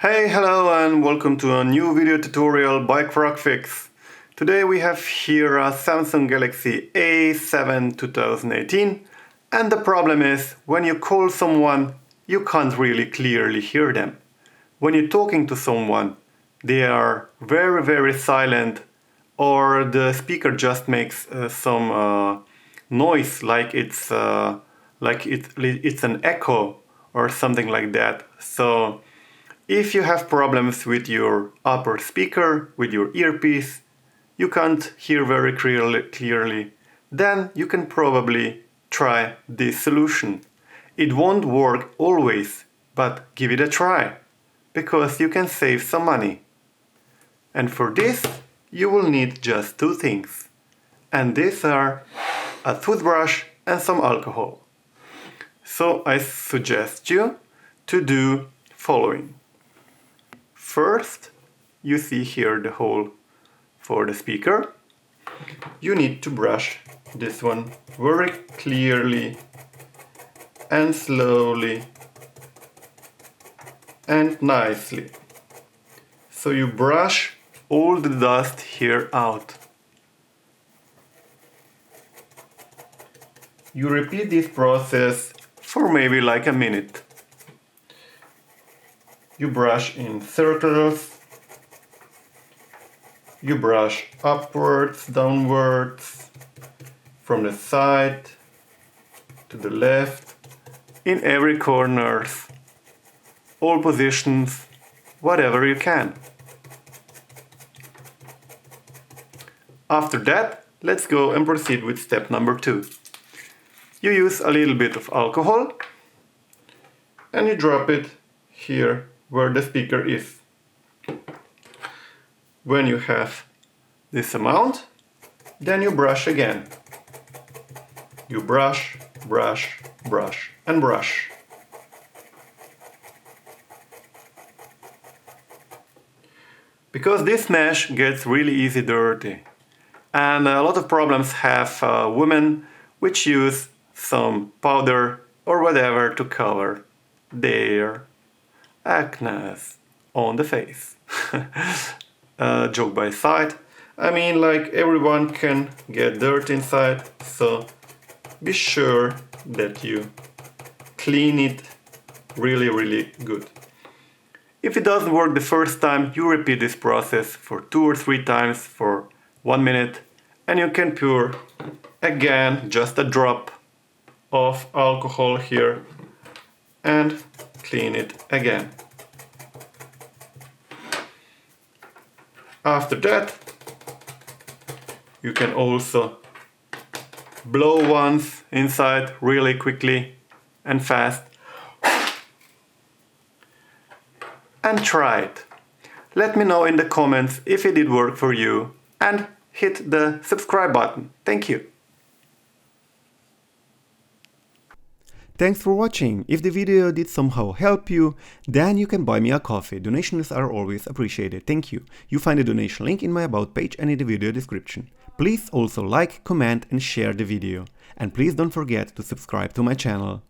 Hey, hello and welcome to a new video tutorial by CrocFIX. Today we have here a Samsung Galaxy A7 2018 and the problem is when you call someone you can't really clearly hear them. When you're talking to someone they are very silent or the speaker just makes some noise like it's an echo or something like that. So if you have problems with your upper speaker, with your earpiece, you can't hear very clearly, then you can probably try this solution. It won't work always, but give it a try, because you can save some money. And for this, you will need just two things. And these are a toothbrush and some alcohol. So I suggest you to do following. First, you see here the hole for the speaker. You need to brush this one very clearly and slowly and nicely. So you brush all the dust here out. You repeat this process for maybe like a minute. You brush in circles, you brush upwards, downwards, from the side to the left, in every corners, all positions, whatever you can. After that, let's go and proceed with step number 2. You use a little bit of alcohol and you drop it here where the speaker is. When you have this amount, then you brush again. You brush, and brush. Because this mesh gets really easy dirty. And a lot of problems have women which use some powder or whatever to cover their acne on the face. Joke by side. I mean, like, everyone can get dirt inside, so be sure that you clean it really good. If it doesn't work the first time, you repeat this process for 2 or 3 times for 1 minute, and you can pour again just a drop of alcohol here and clean it again. After that, you can also blow once inside really quickly and fast and try it. Let me know in the comments if it did work for you and hit the subscribe button. Thank you. Thanks for watching. If the video did somehow help you, then you can buy me a coffee. Donations are always appreciated. Thank you. You find the donation link in my about page and in the video description. Please also like, comment and share the video. And please don't forget to subscribe to my channel.